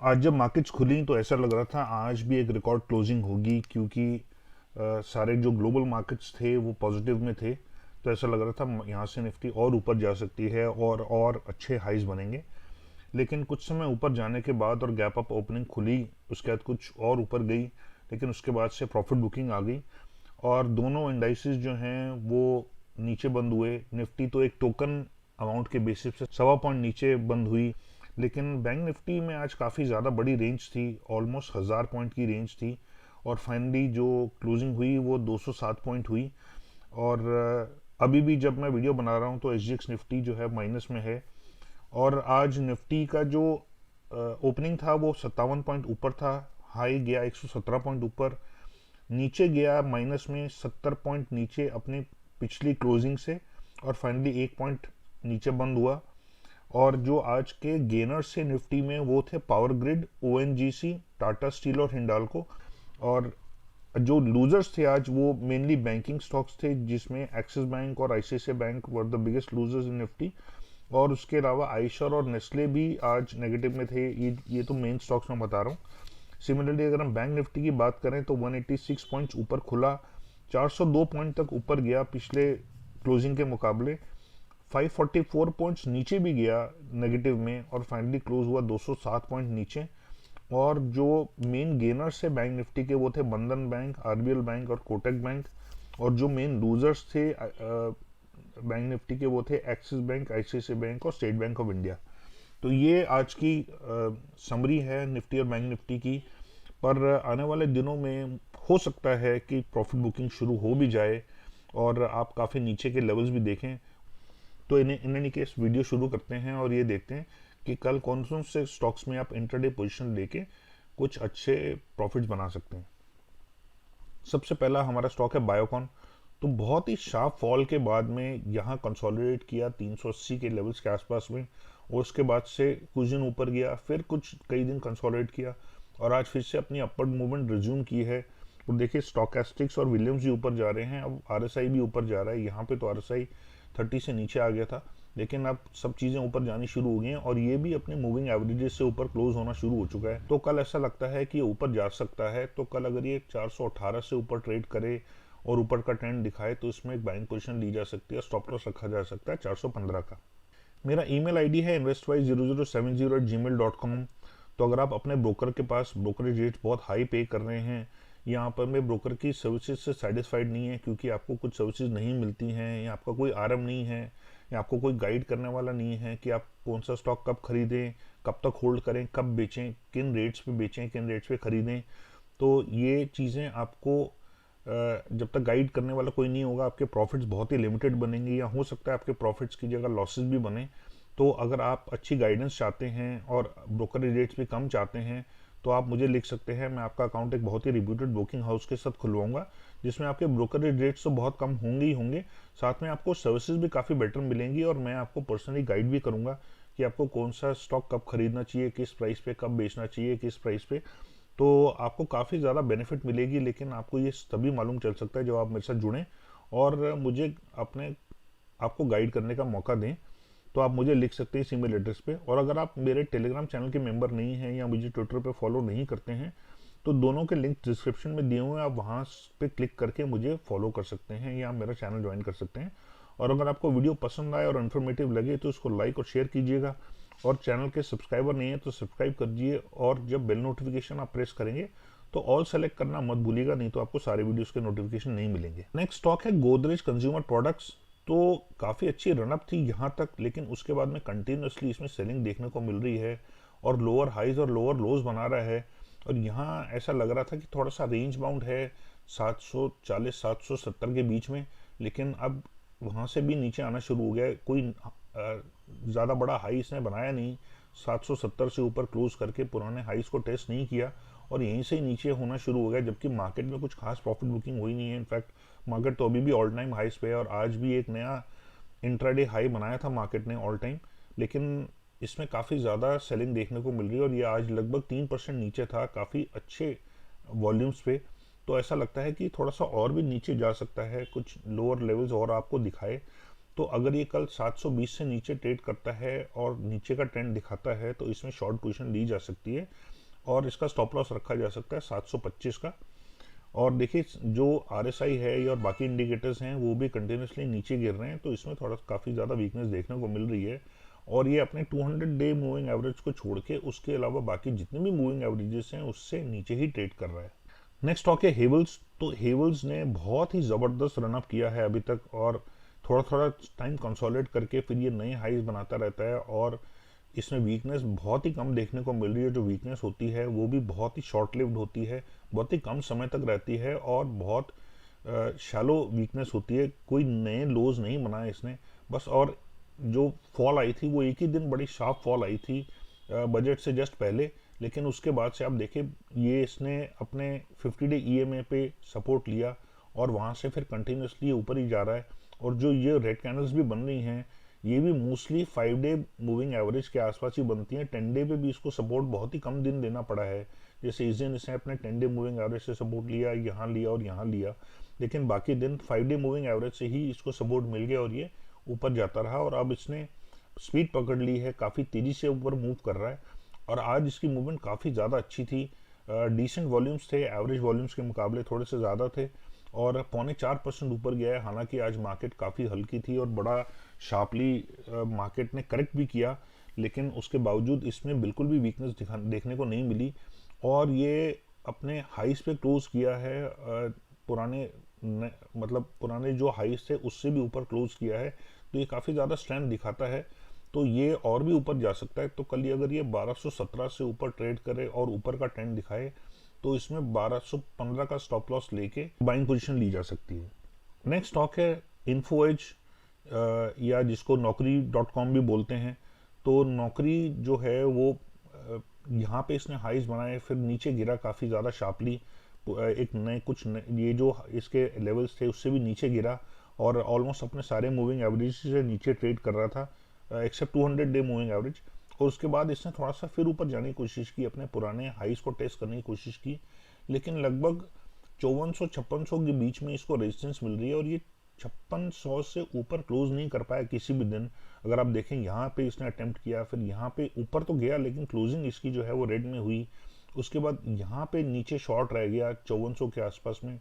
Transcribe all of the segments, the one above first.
आज जब मार्केट्स खुली तो ऐसा लग रहा था आज भी एक रिकॉर्ड क्लोजिंग होगी, क्योंकि सारे जो ग्लोबल मार्केट्स थे वो पॉजिटिव में थे। तो ऐसा लग रहा था यहाँ से निफ्टी और ऊपर जा सकती है और अच्छे हाइज बनेंगे। लेकिन कुछ समय ऊपर जाने के बाद और गैप अप ओपनिंग खुली, उसके बाद कुछ और ऊपर गई, लेकिन उसके बाद से प्रॉफिट बुकिंग आ गई और दोनों इंडाइसेस जो हैं वो नीचे बंद हुए। निफ्टी तो एक टोकन अमाउंट के बेसिस से 1.25 पॉइंट नीचे बंद हुई, लेकिन बैंक निफ्टी में आज काफ़ी ज़्यादा बड़ी रेंज थी, ऑलमोस्ट 1000 पॉइंट की रेंज थी। और फाइनली जो क्लोजिंग हुई वो 207 पॉइंट हुई। और अभी भी जब मैं वीडियो बना रहा हूँ तो एसजीएक्स निफ्टी जो है माइनस में है। और आज निफ्टी का जो ओपनिंग था वो 57 पॉइंट ऊपर था, हाई गया 117 पॉइंट ऊपर, नीचे गया माइनस में 70 पॉइंट नीचे अपनी पिछली क्लोजिंग से, और फाइनली 1 पॉइंट नीचे बंद हुआ। और जो आज के गेनर्स थे निफ्टी में वो थे power grid, ONGC, Tata steel और हिंडाल्को। और जो लूजर्स थे आज वो मेनली बैंकिंग स्टॉक्स थे, जिसमें एक्सिस बैंक और ICICI bank were the biggest losers in Nifty. और उसके अलावा आइशर और नेस्ले भी आज नेगेटिव में थे। ये तो मेन स्टॉक्स में बता रहा हूँ। सिमिलरली अगर हम बैंक निफ्टी की बात करें तो 186 पॉइंट्स ऊपर खुला, 402 पॉइंट तक ऊपर गया पिछले क्लोजिंग के मुकाबले, 544 पॉइंट्स नीचे भी गया नेगेटिव में, और फाइनली क्लोज हुआ 207 पॉइंट नीचे। और जो मेन गेनर्स थे बैंक निफ्टी के वो थे बंधन बैंक, आरबीएल बैंक और कोटक बैंक। और जो मेन लूजर्स थे बैंक निफ्टी के वो थे एक्सिस बैंक, आईसीआईसीआई बैंक और स्टेट बैंक ऑफ इंडिया। तो ये आज की समरी है निफ्टी और बैंक निफ्टी की। पर आने वाले दिनों में हो सकता है कि प्रॉफिट बुकिंग शुरू हो भी जाए और आप काफ़ी नीचे के लेवल्स भी देखें। तो इन एनी केस वीडियो शुरू करते हैं और ये देखते हैं कि कल कौन कौन से स्टॉक्स में आप इंटरडे पोजीशन लेके कुछ अच्छे प्रॉफिट्स बना सकते हैं। सबसे पहला हमारा स्टॉक है बायोकॉन। तो बहुत ही शार्प फॉल के बाद में यहाँ कंसोलिडेट किया 380 के लेवल्स के आसपास में, और उसके बाद से कुछ दिन ऊपर गया, फिर कुछ कई दिन कंसोलिडेट किया और आज फिर से अपनी अपवर्ड मूवमेंट रिज्यूम की है। और देखिए स्टॉकेस्टिक्स और विलियम्स भी ऊपर जा रहे हैं, अब आरएसआई भी ऊपर जा रहा है। यहाँ पे तो आरएसआई 30 से नीचे आ गया था, लेकिन अब सब चीज़ें ऊपर जानी शुरू हो गई हैं और ये भी अपने मूविंग एवरेजेस से ऊपर क्लोज होना शुरू हो चुका है। तो कल ऐसा लगता है कि ये ऊपर जा सकता है। तो कल अगर ये 418 से ऊपर ट्रेड करे और ऊपर का ट्रेंड दिखाए तो इसमें एक बाइंग पोजीशन ली जा सकती है, स्टॉप लॉस रखा जा सकता है 415 का। मेरा ईमेल आईडी है investwise0070@gmail.com। तो अगर आप अपने ब्रोकर के पास ब्रोकरेज रेट बहुत हाई पे कर रहे हैं, यहाँ पर मैं ब्रोकर की सर्विसेज से सेटिस्फाइड नहीं है क्योंकि आपको कुछ सर्विसेज नहीं मिलती हैं, या आपका कोई आरएम नहीं है, या आपको कोई गाइड करने वाला नहीं है कि आप कौन सा स्टॉक कब खरीदें, कब तक होल्ड करें, कब बेचें, किन रेट्स पे बेचें, किन रेट्स पे खरीदें। तो ये चीज़ें आपको जब तक गाइड करने वाला कोई नहीं होगा, आपके प्रॉफिट्स बहुत ही लिमिटेड बनेंगे, या हो सकता है आपके प्रॉफिट्स की जगह लॉसेस भी बने। तो अगर आप अच्छी गाइडेंस चाहते हैं और ब्रोकरेज रेट्स भी कम चाहते हैं तो आप मुझे लिख सकते हैं। मैं आपका अकाउंट एक बहुत ही रिप्यूटेड ब्रोकिंग हाउस के साथ खुलवाऊंगा, जिसमें आपके ब्रोकरेज रेट्स तो बहुत कम होंगे ही होंगे, साथ में आपको सर्विसेज भी काफ़ी बेटर मिलेंगी, और मैं आपको पर्सनली गाइड भी करूंगा कि आपको कौन सा स्टॉक कब खरीदना चाहिए, किस प्राइस पे कब बेचना चाहिए, किस प्राइस पे। तो आपको काफ़ी ज़्यादा बेनिफिट मिलेगी, लेकिन आपको ये तभी मालूम चल सकता है जब आप मेरे साथ जुड़ें और मुझे अपने आपको गाइड करने का मौका दें। तो आप मुझे लिख सकते हैं इस ईमेल एड्रेस पे। और अगर आप मेरे टेलीग्राम चैनल के मेंबर नहीं हैं या मुझे ट्विटर पे फॉलो नहीं करते हैं तो दोनों के लिंक डिस्क्रिप्शन में दिए हुए हैं, आप वहाँ पे क्लिक करके मुझे फॉलो कर सकते हैं या मेरा चैनल ज्वाइन कर सकते हैं। और अगर आपको वीडियो पसंद आए और इन्फॉर्मेटिव लगे तो इसको लाइक और शेयर कीजिएगा, और चैनल के सब्सक्राइबर नहीं है तो सब्सक्राइब करिए, और जब बेल नोटिफिकेशन आप प्रेस करेंगे तो ऑल सेलेक्ट करना मत भूलिएगा, नहीं तो आपको सारे वीडियोस के नोटिफिकेशन नहीं मिलेंगे। नेक्स्ट स्टॉक है गोदरेज कंज्यूमर प्रोडक्ट्स। तो काफ़ी अच्छी रनअप थी यहाँ तक, लेकिन उसके बाद में कंटिन्यूसली इसमें सेलिंग देखने को मिल रही है और लोअर हाइज और लोअर लोज बना रहा है। और यहाँ ऐसा लग रहा था कि थोड़ा सा रेंज बाउंड है 740 770 के बीच में, लेकिन अब वहाँ से भी नीचे आना शुरू हो गया है। कोई ज़्यादा बड़ा हाई इसने बनाया नहीं, 770 से ऊपर क्लोज करके पुराने हाइस को टेस्ट नहीं किया और यहीं से ही नीचे होना शुरू हो गया, जबकि मार्केट में कुछ खास प्रॉफिट बुकिंग हुई नहीं है। इनफैक्ट मार्केट तो अभी भी ऑल टाइम हाइस पे है, और आज भी एक नया इंट्राडे हाई बनाया था मार्केट ने ऑल टाइम, लेकिन इसमें काफ़ी ज़्यादा सेलिंग देखने को मिल रही है और ये आज लगभग 3% नीचे था काफ़ी अच्छे वॉल्यूम्स पे। तो ऐसा लगता है कि थोड़ा सा और भी नीचे जा सकता है, कुछ लोअर लेवल्स और आपको दिखाए। तो अगर ये कल 720 से नीचे ट्रेड करता है और नीचे का ट्रेंड दिखाता है तो इसमें शॉर्ट पोजीशन ली जा सकती है और इसका स्टॉप लॉस रखा जा सकता है 725 का। और देखिए जो RSI है और बाकी इंडिकेटर्स हैं वो भी कंटिन्यूसली नीचे गिर रहे हैं, तो इसमें थोड़ा काफ़ी ज़्यादा वीकनेस देखने को मिल रही है। और ये अपने 200 डे मूविंग एवरेज को छोड़ के उसके अलावा बाकी जितने भी मूविंग एवरेजेस हैं उससे नीचे ही ट्रेड कर रहा है। नेक्स्ट स्टॉक है हेवल्स। तो हेवल्स ने बहुत ही ज़बरदस्त रनअप किया है अभी तक और थोड़ा थोड़ा टाइम कंसोलिडेट करके फिर ये नए हाईज बनाता रहता है और इसमें वीकनेस बहुत ही कम देखने को मिल रही है। जो वीकनेस होती है वो भी बहुत ही शॉर्ट लिव्ड होती है, बहुत ही कम समय तक रहती है और बहुत शैलो वीकनेस होती है। कोई नए लोज नहीं बनाए इसने बस। और जो फॉल आई थी वो एक ही दिन बड़ी शार्प फॉल आई थी बजट से जस्ट पहले, लेकिन उसके बाद से आप देखें ये इसने अपने 50 डे EMA पे सपोर्ट लिया और वहाँ से फिर कंटिन्यूसली ऊपर ही जा रहा है। और जो ये रेड कैंडल्स भी बन रही हैं ये भी मोस्टली 5 डे मूविंग एवरेज के आसपास ही बनती हैं। 10 डे पे भी इसको सपोर्ट बहुत ही कम दिन देना पड़ा है। जैसे इस दिन इसने अपने 10 डे मूविंग एवरेज से सपोर्ट लिया, यहाँ लिया और यहाँ लिया, लेकिन बाकी दिन 5 डे मूविंग एवरेज से ही इसको सपोर्ट मिल गया और ये ऊपर जाता रहा। और अब इसने स्पीड पकड़ ली है, काफ़ी तेज़ी से ऊपर मूव कर रहा है और आज इसकी मूवमेंट काफ़ी ज़्यादा अच्छी थी। डिसेंट वॉल्यूम्स थे, एवरेज वॉल्यूम्स के मुकाबले थोड़े से ज़्यादा थे और 0.4% ऊपर गया है। हालांकि आज मार्केट काफ़ी हल्की थी और बड़ा शार्पली मार्केट ने करेक्ट भी किया, लेकिन उसके बावजूद इसमें बिल्कुल भी वीकनेस देखने को नहीं मिली और ये अपने हाइस पे क्लोज किया है। मतलब पुराने जो हाइस थे उससे भी ऊपर क्लोज किया है, तो ये काफ़ी ज़्यादा स्ट्रेंथ दिखाता है। तो ये और भी ऊपर जा सकता है। तो कल अगर ये 1217 से ऊपर ट्रेड करे और ऊपर का ट्रेंड दिखाए तो इसमें 1215 का स्टॉप लॉस लेके बाइंग पोजीशन ली जा सकती है। नेक्स्ट स्टॉक है इन्फो एज या जिसको नौकरी.com भी बोलते हैं। तो नौकरी जो है वो यहाँ पे इसने हाइज बनाए फिर नीचे गिरा काफ़ी ज़्यादा शार्पली। एक ये जो इसके लेवल्स थे उससे भी नीचे गिरा और ऑलमोस्ट अपने सारे मूविंग एवरेज से नीचे ट्रेड कर रहा था एक्सेप्ट 200 डे मूविंग एवरेज। और उसके बाद इसने थोड़ा सा फिर ऊपर जाने की कोशिश की, अपने पुराने हाइस को टेस्ट करने की कोशिश की, लेकिन लगभग 5400-5600 के बीच में इसको रेजिस्टेंस मिल रही है और ये 5600 से ऊपर क्लोज नहीं कर पाया किसी भी दिन। अगर आप देखें यहाँ पे इसने अटेम्प्ट किया, फिर यहाँ पे ऊपर तो गया लेकिन क्लोजिंग इसकी जो है वो रेड में हुई। उसके बाद यहाँ पे नीचे शॉर्ट रह गया 5400 के आसपास में,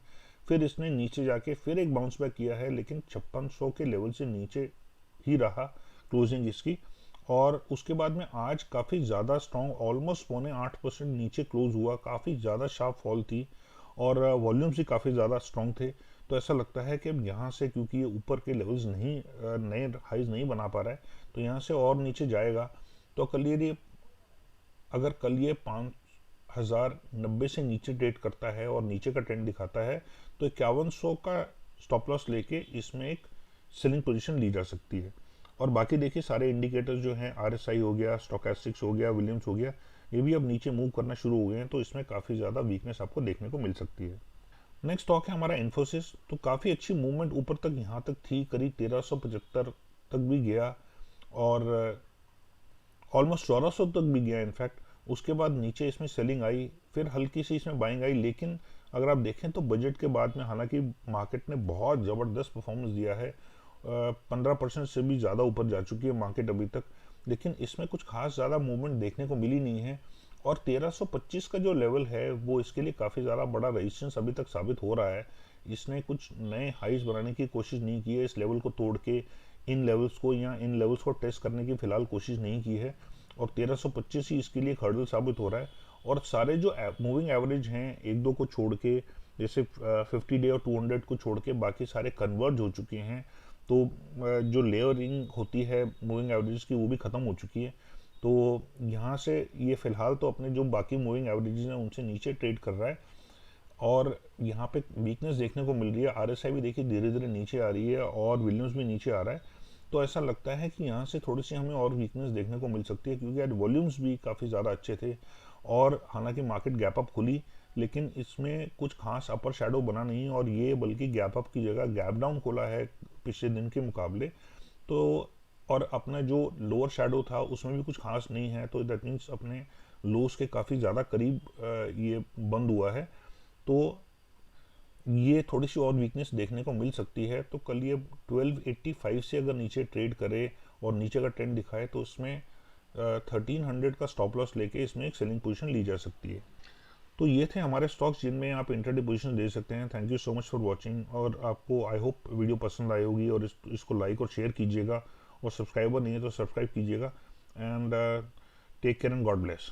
फिर इसने नीचे जाके फिर एक बाउंस बैक किया है लेकिन 5600 के लेवल से नीचे ही रहा क्लोजिंग इसकी। और उसके बाद में आज काफ़ी ज़्यादा स्ट्रॉन्ग ऑलमोस्ट 0.8% नीचे क्लोज हुआ, काफ़ी ज़्यादा शार्प फॉल थी और वॉल्यूम्स भी काफ़ी ज़्यादा स्ट्रॉन्ग थे। तो ऐसा लगता है कि अब यहाँ से क्योंकि ये ऊपर के लेवल्स नहीं नए हाइज नहीं बना पा रहा है तो यहाँ से और नीचे जाएगा। तो अगर कल ये 5090 से नीचे ट्रेड करता है और नीचे का ट्रेंड दिखाता है तो 5100 का स्टॉप लॉस लेके इसमें एक सेलिंग पोजीशन ली जा सकती है। और बाकी देखिए सारे इंडिकेटर्स जो हैं RSI हो गया, स्टोकेस्टिक्स हो गया, विलियम्स हो गया, ये भी अब नीचे मूव करना शुरू हो गए हैं, तो इसमें काफ़ी ज़्यादा वीकनेस आपको देखने को मिल सकती है। नेक्स्ट स्टॉक है हमारा इन्फोसिस। तो काफ़ी अच्छी मूवमेंट ऊपर तक यहाँ तक थी, करीब 1375 तक भी गया और ऑलमोस्ट 1400 तक भी गया इनफैक्ट। उसके बाद नीचे इसमें सेलिंग आई, फिर हल्की सी इसमें बाइंग आई, लेकिन अगर आप देखें तो बजट के बाद में हालांकि मार्केट ने बहुत ज़बरदस्त परफॉर्मेंस दिया है, 15% से भी ज़्यादा ऊपर जा चुकी है मार्केट अभी तक, लेकिन इसमें कुछ खास ज़्यादा मूवमेंट देखने को मिली नहीं है। और 1325 का जो लेवल है वो इसके लिए काफ़ी ज़्यादा बड़ा रेजिस्टेंस अभी तक साबित हो रहा है। इसने कुछ नए हाइज बनाने की कोशिश नहीं की है, इस लेवल को तोड़ के इन लेवल्स को टेस्ट करने की फिलहाल कोशिश नहीं की है और 1325 ही इसके लिए हर्डल साबित हो रहा है। और सारे जो मूविंग एवरेज हैं एक दो को छोड़ के, जैसे 50 डे और 200 को छोड़ के बाकी सारे कन्वर्ज हो चुके हैं। तो जो लेयरिंग होती है मूविंग एवरेज की वो भी ख़त्म हो चुकी है। तो यहाँ से ये फ़िलहाल तो अपने जो बाकी मूविंग एवरेजेस हैं उनसे नीचे ट्रेड कर रहा है और यहाँ पे वीकनेस देखने को मिल रही है। RSI भी देखिए धीरे धीरे नीचे आ रही है और विलियम्स भी नीचे आ रहा है। तो ऐसा लगता है कि यहाँ से थोड़ी सी हमें और वीकनेस देखने को मिल सकती है, क्योंकि आज वॉल्यूम्स भी काफ़ी ज़्यादा अच्छे थे और हालांकि मार्केट गैप अप खुली लेकिन इसमें कुछ खास अपर शेडो बना नहीं और ये बल्कि गैप अप की जगह गैप डाउन खोला है पिछले दिन के मुकाबले। तो और अपना जो लोअर शेडो था उसमें भी कुछ खास नहीं है, तो दैट मीन्स अपने लोस के काफ़ी ज़्यादा करीब ये बंद हुआ है। तो ये थोड़ी सी और वीकनेस देखने को मिल सकती है। तो कल ये 1285 से अगर नीचे ट्रेड करे और नीचे का ट्रेंड दिखाए तो उसमें 1300 का स्टॉप लॉस लेके इसमें एक सेलिंग पोजीशन ली जा सकती है। तो ये थे हमारे स्टॉक्स जिनमें आप इंट्राडे पोजीशन दे सकते हैं। Thank you so much for watching, और आपको आई होप वीडियो पसंद आई होगी, और इसको लाइक और शेयर कीजिएगा, और सब्सक्राइबर नहीं है तो सब्सक्राइब कीजिएगा। And take care and God bless.